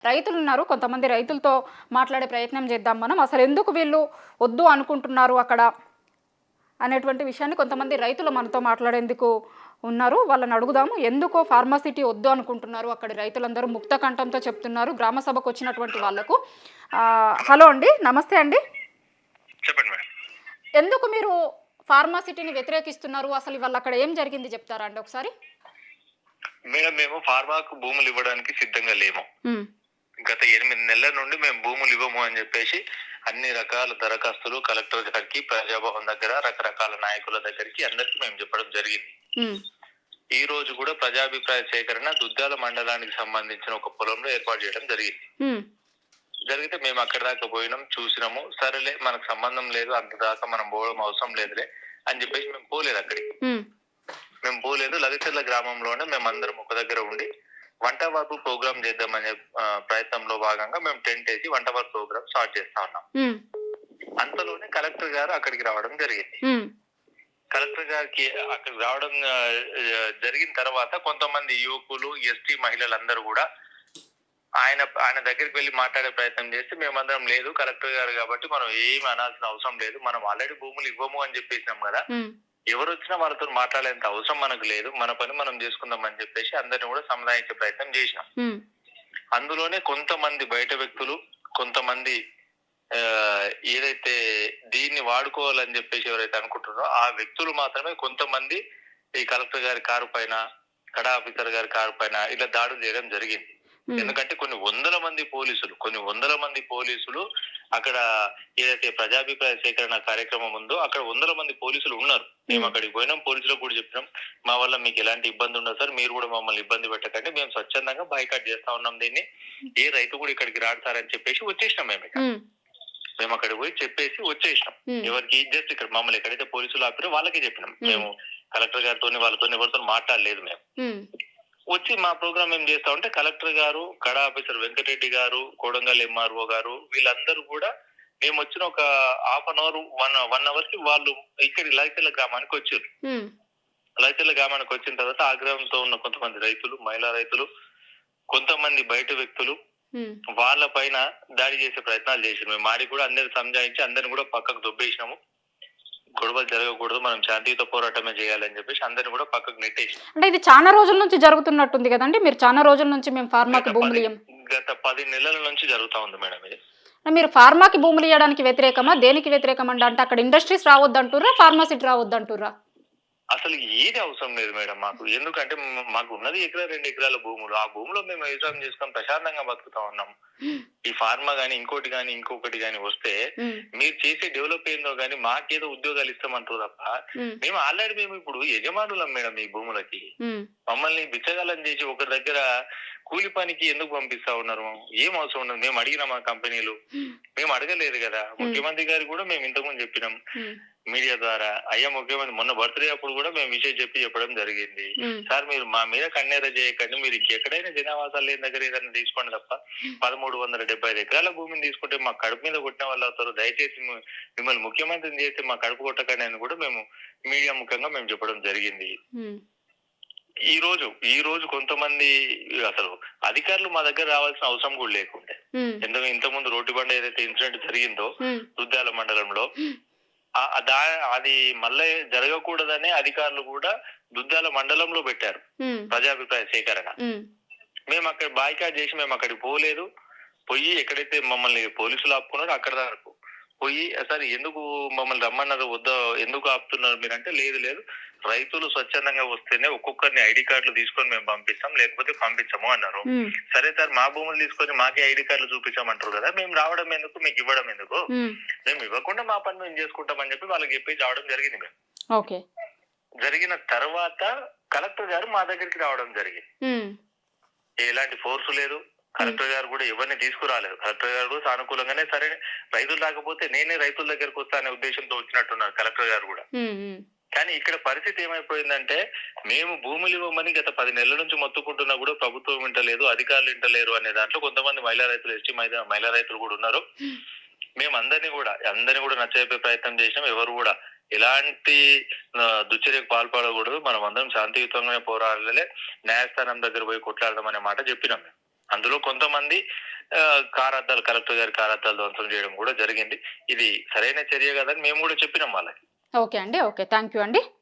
రైతులు ఉన్నారు. కొంతమంది రైతులతో మాట్లాడే ప్రయత్నం చేద్దాం మనం. అసలు ఎందుకు వీళ్ళు వద్దు అనుకుంటున్నారు అక్కడ అనేటువంటి విషయాన్ని కొంతమంది రైతులు మనతో మాట్లాడేందుకు ఉన్నారు. వాళ్ళని అడుగుదాము. ఎందుకో ఫార్మాసిటీ వద్దు అనుకుంటున్నారు అక్కడి రైతులందరూ ముక్త కంఠంతో చెప్తున్నారు గ్రామ సభకు వచ్చినటువంటి వాళ్ళకు. హలో అండి, నమస్తే అండి. చెప్పండి మేడం. ఎందుకు మీరు ఫార్మాసిటీని వ్యతిరేకిస్తున్నారు? అసలు ఇవాళ అక్కడ ఏం జరిగింది చెప్తారా అండి ఒకసారి? మేడం, మేము ఫార్మాకు భూములు ఇవ్వడానికి సిద్ధంగా లేము. గత 8 నెలల నుండి మేము భూములు ఇవ్వము అని చెప్పేసి అన్ని రకాల దరఖాస్తులు కలెక్టర్ గారికి, ప్రజాభవన్ దగ్గర రకరకాల నాయకుల దగ్గరికి అందరికి మేము చెప్పడం జరిగింది. ఈ రోజు కూడా ప్రజాభిప్రాయ సేకరణ దుద్దాల మండలానికి సంబంధించిన ఒక పొలంలో ఏర్పాటు చేయడం జరిగింది. జరిగితే మేము అక్కడి దాకా పోయినాం, చూసినాము. సరేలే, మనకు సంబంధం లేదు, అంత దాకా మనం పోవడం అవసరం లేదులే అని చెప్పేసి మేము పోలేదు అక్కడికి. మేము పోలేదు. లగచెర్ల గ్రామంలోనే మేము అందరం ఒక దగ్గర ఉండి వంట వార్పు ప్రోగ్రామ్ చేద్దామనే ప్రయత్నంలో భాగంగా మేము టెంట్ వేసి వంట వార్పు ప్రోగ్రామ్ స్టార్ట్ చేస్తా ఉన్నాం. అంతలోనే కలెక్టర్ గారు అక్కడికి రావడం జరిగింది. కలెక్టర్ గారికి అక్కడికి రావడం జరిగిన తర్వాత కొంతమంది యువకులు, ఎస్టీ మహిళలందరూ కూడా ఆయన దగ్గరికి వెళ్ళి మాట్లాడే ప్రయత్నం చేస్తే మేమందరం లేదు, కలెక్టర్ గారు కాబట్టి మనం ఏమి అనాల్సిన అవసరం లేదు, మనం ఆల్రెడీ భూములు ఇవ్వము అని చెప్పేసినాం కదా, ఎవరు వచ్చినా వాళ్ళతో మాట్లాడేంత అవసరం మనకు లేదు, మన పని మనం చేసుకుందాం అని చెప్పేసి అందరిని కూడా సముదాయించే ప్రయత్నం చేసినాం. అందులోనే కొంతమంది బయట వ్యక్తులు, కొంతమంది ఏదైతే దీన్ని వాడుకోవాలని చెప్పేసి ఎవరైతే అనుకుంటున్నారో ఆ వ్యక్తులు మాత్రమే కొంతమంది ఈ కలెక్టర్ గారి కారు పైన, కడా ఆఫీసర్ గారి కారు పైన ఇలా దాడులు చేయడం జరిగింది. ఎందుకంటే కొన్ని వందల మంది పోలీసులు అక్కడ ఏదైతే ప్రజాభిప్రాయ సేకరణ కార్యక్రమం ఉందో అక్కడ వందల మంది పోలీసులు ఉన్నారు. మేము అక్కడికి పోయినాం, పోలీసులకు కూడా చెప్పినాం, మా వల్ల మీకు ఎలాంటి ఇబ్బంది ఉండదు సార్, మీరు కూడా మమ్మల్ని ఇబ్బంది పెట్టకండి, మేము స్వచ్ఛందంగా బాయ్కాట్ చేస్తా ఉన్నాం దీన్ని, ఏ రైతు కూడా ఇక్కడికి రాడతారని చెప్పేసి వచ్చేసినాం. మేము అక్కడికి పోయి చెప్పేసి వచ్చేసినాం. ఎవరికి జస్ట్ ఇక్కడ మమ్మల్ని ఎక్కడైతే పోలీసులు ఆపారో వాళ్ళకే చెప్పినాం. మేము కలెక్టర్ గారితో వాళ్ళతో ఎవరితో మాట్లాడలేదు. మేము వచ్చి మా ప్రోగ్రామ్ ఏం చేస్తా ఉంటే కలెక్టర్ గారు, కడా ఆఫీసర్ వెంకటరెడ్డి గారు, కోడంగల్ ఎంఆర్ఓ గారు వీళ్ళందరూ కూడా మేము వచ్చిన ఒక హాఫ్ అన్ అవర్ 1 అవర్ కి వాళ్ళు ఇక్కడి లైచెర్ల గ్రామానికి వచ్చారు. లైచెర్ల గ్రామానికి వచ్చిన తర్వాత ఆ గ్రామంతో ఉన్న కొంతమంది రైతులు, మహిళా రైతులు, కొంతమంది బయట వ్యక్తులు వాళ్ళ పైన దాడి చేసే ప్రయత్నాలు చేసారు. మేము మాడి కూడా అందరిని సంజాయించి అందరిని కూడా పక్కకు దొబ్బేసినాము. గొడవలు జరగకూడదు, మనం శాంతియుత పోరాటమే చేయాలని చెప్పేసి అందరిని కూడా పక్కకు నెట్టేసి. అంటే ఇది చాలా రోజుల నుంచి జరుగుతున్నట్టుంది కదండి? మీరు చాలా రోజుల నుంచి మేము ఫార్మాకి భూములు గత 10 నెలల నుంచి జరుగుతా ఉంది మేడం ఇది. మీరు ఫార్మాకి భూములు ఇవ్వడానికి వ్యతిరేకమా? దేనికి వ్యతిరేకమండి? అంటే అక్కడ ఇండస్ట్రీస్ రావద్దంటుర్రా, ఫార్మాసిటీ రావద్దంటుర్రా? అసలు ఏది అవసరం లేదు మేడం మాకు. ఎందుకంటే మాకు ఉన్నది 1-2 ఎకరాల భూములు. ఆ భూమిలో మేము వ్యవసాయం చేసుకొని ప్రశాంతంగా బతుకుతా ఉన్నాం. ఈ ఫార్మా గానీ ఇంకొకటి గానీ వస్తే మీరు చేసే డెవలప్ ఏందో గానీ మాకేదో ఉద్యోగాలు ఇస్తామంటారు తప్ప మేము ఆల్రెడీ ఇప్పుడు యజమానులం మేడం ఈ భూములకి. మమ్మల్ని బిచ్చగాలని చేసి ఒకరి దగ్గర కూలి పనికి ఎందుకు పంపిస్తా ఉన్నారు? ఏం అవసరం ఉండదు. మేము అడిగినాం మా కంపెనీలు, మేము అడగలేదు కదా. ముఖ్యమంత్రి గారు కూడా మేము ఇంతకుముందు చెప్పినాం మీడియా ద్వారా. అయ్యా ముఖ్యమంత్రి మొన్న బర్త్డే అప్పుడు కూడా మేము విషయం చెప్పడం జరిగింది. సార్ మీరు మా మీద కన్నెర చేయకండి, మీరు ఇంకెక్కడైనా జనావాసాలు లేని దగ్గర ఏదైనా తీసుకోండి తప్ప 1375 ఎకరాల భూమిని తీసుకుంటే మా కడుపు మీద కొట్టిన వాళ్ళు అవుతారు, దయచేసి మిమ్మల్ని ముఖ్యమంత్రిని చేసి మా కడుపు కొట్టకండి అని కూడా మేము మీడియా ముఖంగా మేము చెప్పడం జరిగింది. ఈ రోజు కొంతమంది అసలు అధికారులు మా దగ్గర రావాల్సిన అవసరం కూడా లేకుండే. ఎందుకంటే ఇంతకుముందు రోడ్డు బండ ఏదైతే ఇన్సిడెంట్ జరిగిందో దుద్దాల మండలంలో అది మళ్ళీ జరగకూడదనే అధికారులు కూడా దుద్దాల మండలంలో పెట్టారు ప్రజాభిప్రాయ సేకరణ. మేము అక్కడ బాయ్కాట్ చేసి మేము అక్కడికి పోలేదు. పోయి ఎక్కడైతే మమ్మల్ని పోలీసులు ఆపుకున్నారో అక్కడ వరకు పోయి సార్ ఎందుకు మమ్మల్ని రమ్మన్నారు, వద్దా ఎందుకు ఆపుతున్నారు మీరంటే లేదు రైతులు స్వచ్ఛందంగా వస్తేనే ఒక్కొక్కరిని ఐడి కార్డులు తీసుకొని మేము పంపిస్తాం, లేకపోతే పంపించము అన్నారు. సరే సార్, మా భూములు తీసుకొని మాకే ఐడి కార్డులు చూపించామంటారు కదా, మేము రావడం ఎందుకు, మీకు ఇవ్వడం ఎందుకు, మేము ఇవ్వకుండా మా పని మేము చేసుకుంటామని చెప్పి వాళ్ళకి చెప్పి రావడం జరిగింది. మేము జరిగిన తర్వాత కలెక్టర్ గారు మా దగ్గరికి రావడం జరిగింది. ఎలాంటి ఫోర్స్ లేదు, కలెక్టర్ గారు కూడా ఎవరిని తీసుకురాలేదు. కలెక్టర్ గారు కూడా సానుకూలంగానే సరే రైతులు రాకపోతే నేనే రైతుల దగ్గరకు వస్తా అనే ఉద్దేశంతో వచ్చినట్టున్నారు కలెక్టర్ గారు కూడా. కానీ ఇక్కడ పరిస్థితి ఏమైపోయిందంటే మేము భూములు ఇవ్వమని గత 10 నెలల నుంచి మొత్తుకుంటున్నా కూడా ప్రభుత్వం వింటలేదు, అధికారులు వింటలేరు అనే దాంట్లో కొంతమంది మహిళా రైతులు, ఎస్టీ మహిళా రైతులు కూడా ఉన్నారు. మేము అందరినీ కూడా నచ్చజెప్పే ప్రయత్నం చేసినాం. ఎవరు కూడా ఎలాంటి దుశ్చర్యకు పాల్పడకూడదు, మనం అందరం శాంతియుతంగానే పోరాడాలి, న్యాయస్థానం దగ్గర పోయి కొట్లాడడం అనే మాట చెప్పినాం. అందులో కొంతమంది కారద్దాలు, కలెక్టర్ గారి కారద్దాలు ధ్వంసం చేయడం కూడా జరిగింది. ఇది సరైన చర్య కాదని మేము కూడా చెప్పినాం వాళ్ళకి. ఓకే అండి. ఓకే. థ్యాంక్ యూ అండి.